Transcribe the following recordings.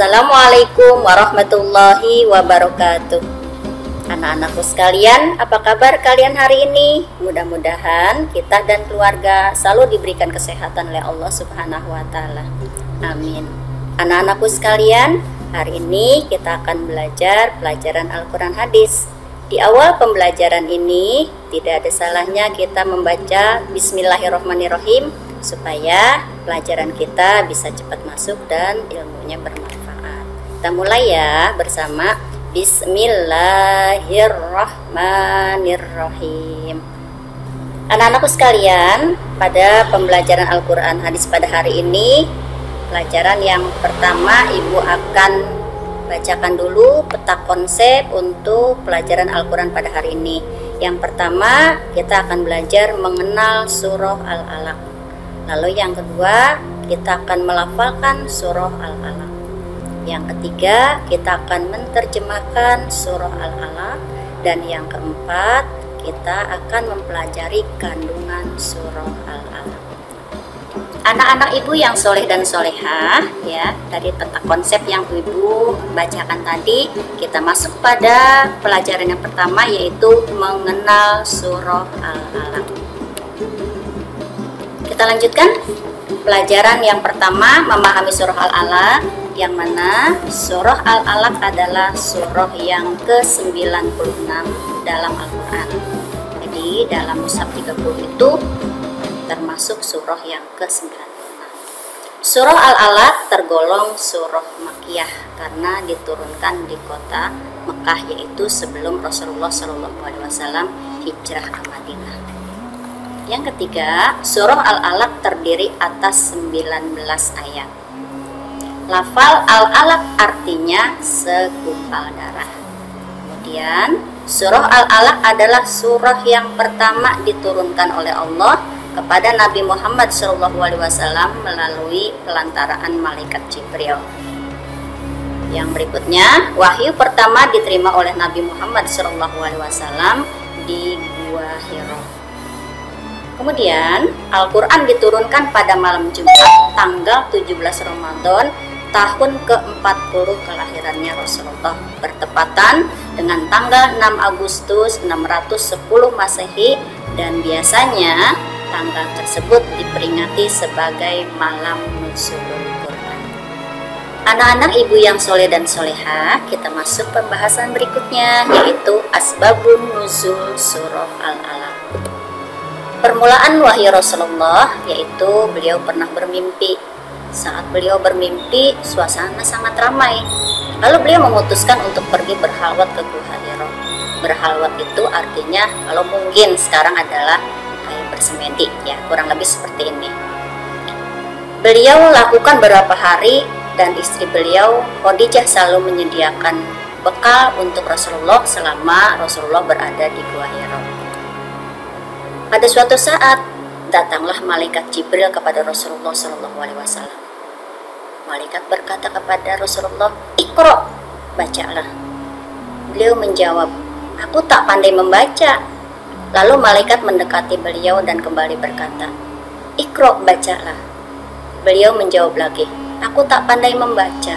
Assalamualaikum warahmatullahi wabarakatuh. Anak-anakku sekalian, apa kabar kalian hari ini? Mudah-mudahan kita dan keluarga selalu diberikan kesehatan oleh Allah Subhanahu wa Ta'ala. Amin. Anak-anakku sekalian, hari ini kita akan belajar pelajaran Al-Quran Hadis. Di awal pembelajaran ini, tidak ada salahnya kita membaca Bismillahirrahmanirrahim supaya pelajaran kita bisa cepat masuk dan ilmunya bermanfaat. Kita mulai ya bersama Bismillahirrahmanirrahim. Anak-anakku sekalian, pada pembelajaran Al-Quran Hadis pada hari ini, pelajaran yang pertama Ibu akan bacakan dulu peta konsep untuk pelajaran Al-Quran pada hari ini. Yang pertama, kita akan belajar mengenal surah Al-Alaq. Lalu yang kedua, kita akan melafalkan surah Al-Alaq. Yang ketiga, kita akan menerjemahkan surah Al-Alaq. Dan yang keempat, kita akan mempelajari kandungan surah Al-Alaq. Anak-anak ibu yang soleh dan solehah, ya, dari peta konsep yang ibu bacakan tadi, kita masuk pada pelajaran yang pertama, yaitu mengenal surah Al-Alaq. Kita lanjutkan. Pelajaran yang pertama, memahami surah Al-Alaq, yang mana surah Al-Alaq adalah surah yang ke-96 dalam Al-Quran. Jadi dalam mushaf 30 itu termasuk surah yang ke-96. Surah Al-Alaq tergolong surah Makkiyah karena diturunkan di kota Mekah, yaitu sebelum Rasulullah SAW hijrah ke Madinah. Yang ketiga, surah Al-Alaq terdiri atas 19 ayat. Lafal Al-Alaq artinya segumpal darah. Kemudian, surah Al-Alaq adalah surah yang pertama diturunkan oleh Allah kepada Nabi Muhammad SAW melalui pelantaraan malaikat Jibril. Yang berikutnya, wahyu pertama diterima oleh Nabi Muhammad SAW di Gua Hira. Kemudian, Al-Quran diturunkan pada malam Jumat tanggal 17 Ramadan tahun ke-40 kelahirannya Rasulullah, bertepatan dengan tanggal 6 Agustus 610 Masehi, dan biasanya tanggal tersebut diperingati sebagai malam nuzulul Quran. Anak-anak ibu yang soleh dan solehah, kita masuk pembahasan berikutnya, yaitu asbabun nuzul surah Al-Alaq. Permulaan wahyu Rasulullah, yaitu beliau pernah bermimpi. Saat beliau bermimpi, suasana sangat ramai. Lalu beliau memutuskan untuk pergi berhalwat ke Gua Hira. Berhalwat itu artinya, kalau mungkin sekarang adalah kayak bersemedi, ya, kurang lebih seperti ini. Beliau lakukan beberapa hari, dan istri beliau Khadijah selalu menyediakan bekal untuk Rasulullah selama Rasulullah berada di Gua Hira. Pada suatu saat, datanglah malaikat Jibril kepada Rasulullah SAW. Malaikat berkata kepada Rasulullah, "Iqra, bacalah." Beliau menjawab, "Aku tak pandai membaca." Lalu malaikat mendekati beliau dan kembali berkata, "Iqra, bacalah." Beliau menjawab lagi, "Aku tak pandai membaca."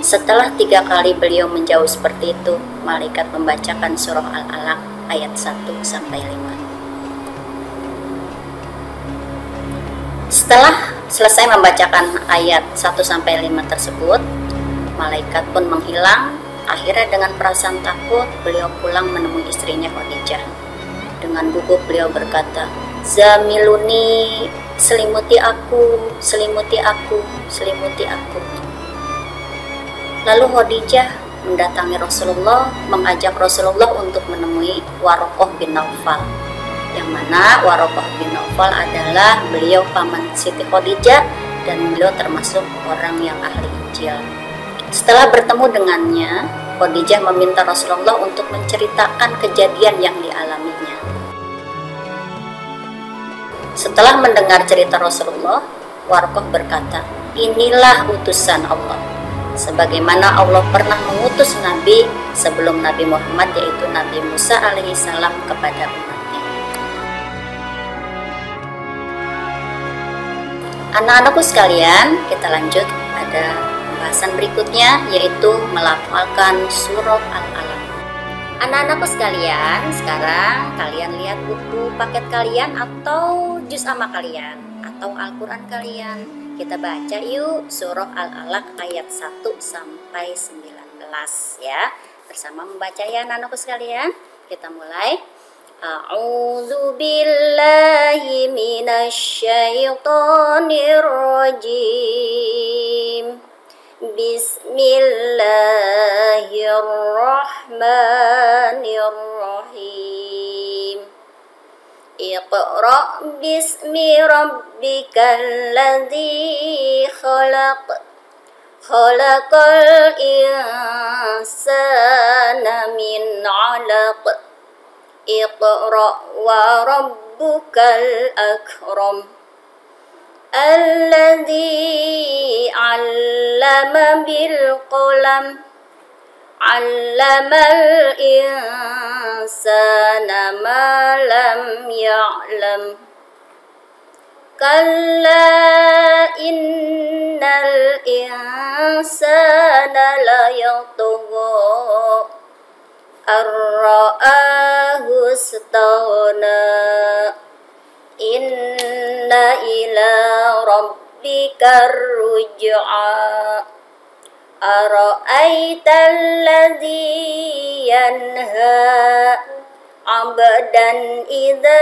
Setelah 3 kali beliau menjawab seperti itu, malaikat membacakan surah Al-Alaq ayat 1-5. Setelah selesai membacakan ayat 1-5 tersebut, malaikat pun menghilang. Akhirnya dengan perasaan takut, beliau pulang menemui istrinya Khadijah. Dengan gugup beliau berkata, "Zamiluni, selimuti aku, selimuti aku, selimuti aku." Lalu Khadijah mendatangi Rasulullah, mengajak Rasulullah untuk menemui Waraqah bin Naufal, yang mana Waraqah bin Naufal adalah beliau paman Siti Khadijah dan beliau termasuk orang yang ahli Injil. Setelah bertemu dengannya, Khadijah meminta Rasulullah untuk menceritakan kejadian yang dialaminya. Setelah mendengar cerita Rasulullah, Waraqah berkata, "Inilah utusan Allah, sebagaimana Allah pernah mengutus Nabi sebelum Nabi Muhammad, yaitu Nabi Musa alaihissalam kepada umatnya." Anak-anakku sekalian, kita lanjut pada pembahasan berikutnya yaitu melafalkan surah Al-Alaq. Anak-anakku sekalian, sekarang kalian lihat buku paket kalian atau juz amma kalian atau Al-Quran kalian. Kita baca yuk surah Al-Alaq ayat 1 sampai 19 ya. Bersama membaca ya anak-anakku sekalian. Kita mulai. A'udzu billahi minasy syaithanir rajim. Bismillahirrahmanirrahim. Iqra' bismi rabbikal ladzi khalaq. Khalaqal insana min 'alaq. Iqra' wa rabbukal akram. Alladzi 'allama bil qalam. 'Allamal insana ma lam ya'lam. Kalla innal insana la yatgha ar-ra'ahu istaghna. Inna ila rabbika ruj'a. Ara'aital ladzi yanha 'abdan idza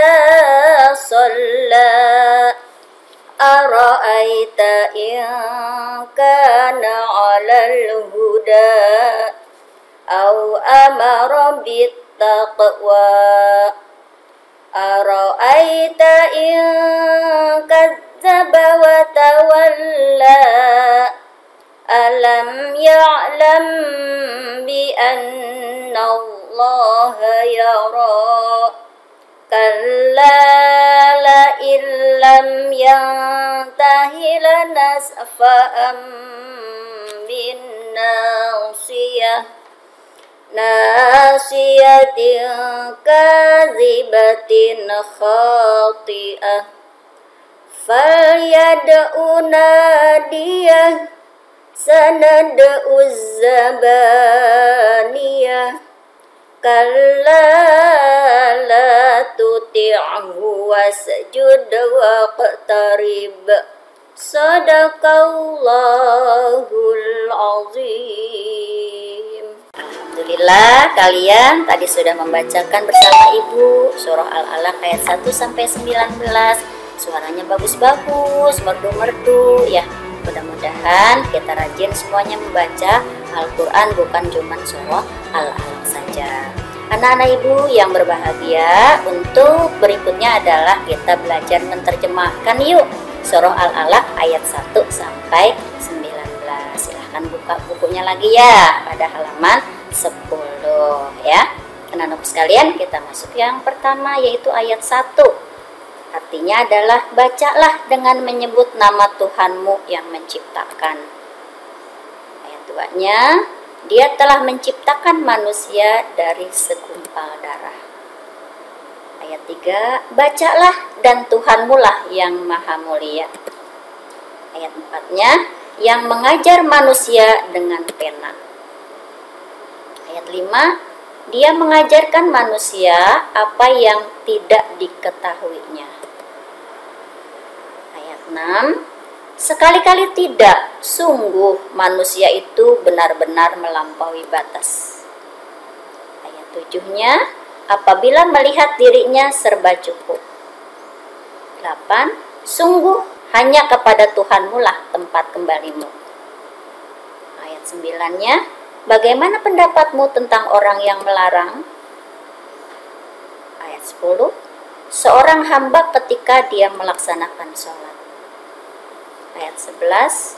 shalla. Ara'aita in kana 'alal huda aw amara bittaqwa. Ara'aita in kadzdzaba wa tawalla. Alam ya'lam bi anna Allaha yara. Kalla la illam yantahi lanasfa'an bin nasiyah. Nasiyatin kadzibatin khati'ah. Falyad'u nadiyah. Sanad'u zabaniyah. Kalla la tuti'hu wasjud waqtarib. Sadaqallahul azim. Alhamdulillah kalian tadi sudah membacakan bersama ibu surah Al-Alaq ayat 1 sampai 19. Suaranya bagus-bagus, merdu-merdu ya. Mudah-mudahan kita rajin semuanya membaca Al-Quran, bukan cuma surah Al-Alaq saja. Anak-anak ibu yang berbahagia, untuk berikutnya adalah kita belajar menerjemahkan yuk surah Al-Alaq ayat 1 sampai 19. Silahkan buka bukunya lagi ya pada halaman 10 ya. Anak-anak sekalian, kita masuk yang pertama yaitu ayat 1. Artinya adalah bacalah dengan menyebut nama Tuhanmu yang menciptakan. Ayat 2-nya, Dia telah menciptakan manusia dari segumpal darah. Ayat 3, bacalah dan Tuhanmu lah yang maha mulia. Ayat 4-nya, yang mengajar manusia dengan pena. Ayat 5, Dia mengajarkan manusia apa yang tidak diketahuinya. Ayat 6, sekali-kali tidak, sungguh manusia itu benar-benar melampaui batas. Ayat 7-nya, apabila melihat dirinya serba cukup. 8, sungguh hanya kepada Tuhanmu lah tempat kembalimu. Ayat 9-nya, bagaimana pendapatmu tentang orang yang melarang? Ayat 10, seorang hamba ketika dia melaksanakan sholat. Ayat 11,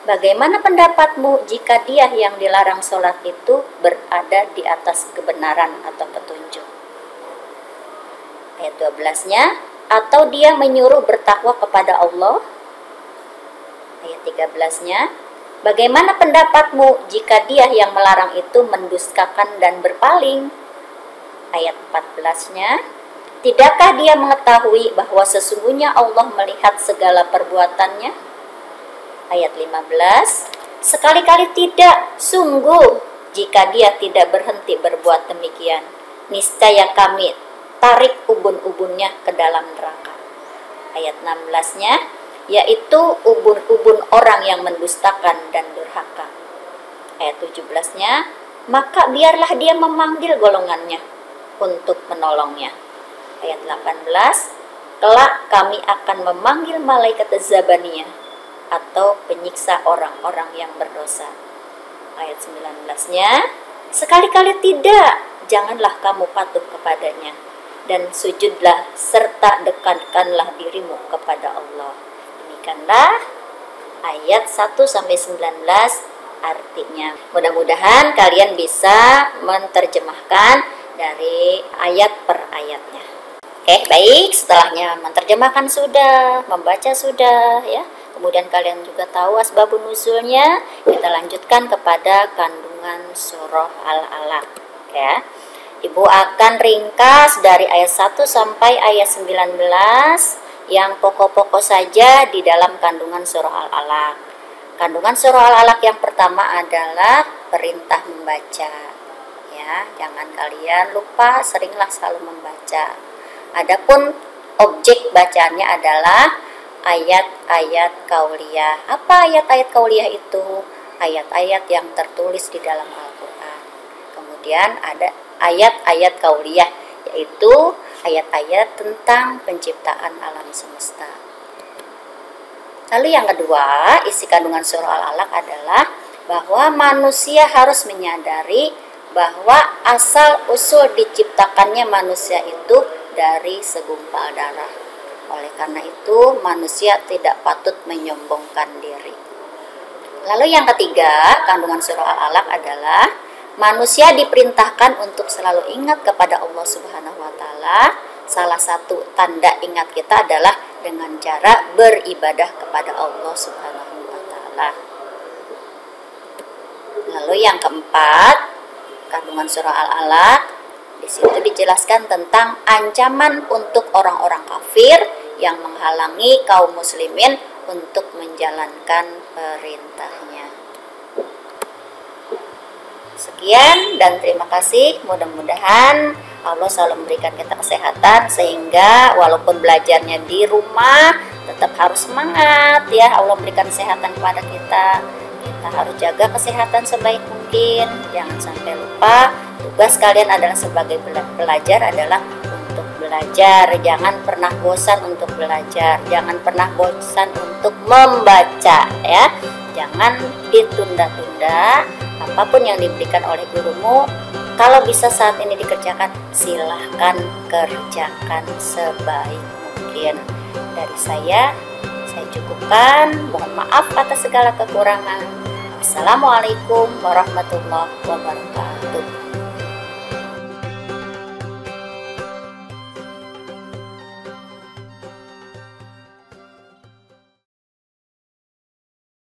bagaimana pendapatmu jika dia yang dilarang sholat itu berada di atas kebenaran atau petunjuk? Ayat 12-nya, atau dia menyuruh bertakwa kepada Allah? Ayat 13-nya, bagaimana pendapatmu jika dia yang melarang itu mendustakan dan berpaling? Ayat 14-nya, tidakkah dia mengetahui bahwa sesungguhnya Allah melihat segala perbuatannya? Ayat 15, Sekali-kali tidak, sungguh jika dia tidak berhenti berbuat demikian, niscaya kami tarik ubun-ubunnya ke dalam neraka. Ayat 16-nya, yaitu ubun-ubun orang yang mendustakan dan durhaka. Ayat 17-nya, maka biarlah dia memanggil golongannya untuk menolongnya. Ayat 18, kelak kami akan memanggil malaikat Zabaniyah atau penyiksa orang-orang yang berdosa. Ayat 19-nya, sekali-kali tidak, janganlah kamu patuh kepadanya, dan sujudlah serta dekatkanlah dirimu kepada Allah. Demikianlah ayat 1-19 artinya. Mudah-mudahan kalian bisa menerjemahkan dari ayat per ayatnya. Oke, baik, setelahnya menerjemahkan sudah, membaca sudah ya. Kemudian kalian juga tahu asbabun nuzulnya. Kita lanjutkan kepada kandungan surah Al-Alaq ya. Ibu akan ringkas dari ayat 1 sampai ayat 19 yang pokok-pokok saja di dalam kandungan surah Al-Alaq. Kandungan surah Al-Alaq yang pertama adalah perintah membaca. Ya, jangan kalian lupa, seringlah selalu membaca. Adapun objek bacaannya adalah ayat-ayat kauliyah. Apa ayat-ayat kauliyah itu? Ayat-ayat yang tertulis di dalam Al-Quran. Kemudian ada ayat-ayat kauliyah, yaitu ayat-ayat tentang penciptaan alam semesta. Lalu yang kedua, isi kandungan surah Al-Alaq adalah bahwa manusia harus menyadari bahwa asal-usul diciptakannya manusia itu dari segumpal darah. Oleh karena itu, manusia tidak patut menyombongkan diri. Lalu yang ketiga, kandungan surah Al-Alaq adalah manusia diperintahkan untuk selalu ingat kepada Allah Subhanahu wa taala. Salah satu tanda ingat kita adalah dengan cara beribadah kepada Allah Subhanahu wa taala. Lalu yang keempat, kandungan surah Al-Alaq, di situ dijelaskan tentang ancaman untuk orang-orang kafir yang menghalangi kaum muslimin untuk menjalankan perintahnya. Sekian dan terima kasih. Mudah-mudahan Allah selalu memberikan kita kesehatan sehingga walaupun belajarnya di rumah tetap harus semangat ya. Allah memberikan kesehatan kepada kita. Kita harus jaga kesehatan sebaik mungkin. Jangan sampai lupa tugas kalian adalah sebagai pelajar adalah untuk belajar. Jangan pernah bosan untuk belajar. Jangan pernah bosan untuk membaca ya. Jangan ditunda-tunda. Apapun yang diberikan oleh gurumu, kalau bisa saat ini dikerjakan, silahkan kerjakan sebaik mungkin. Dari saya cukupkan. Mohon maaf atas segala kekurangan. Assalamualaikum warahmatullahi wabarakatuh.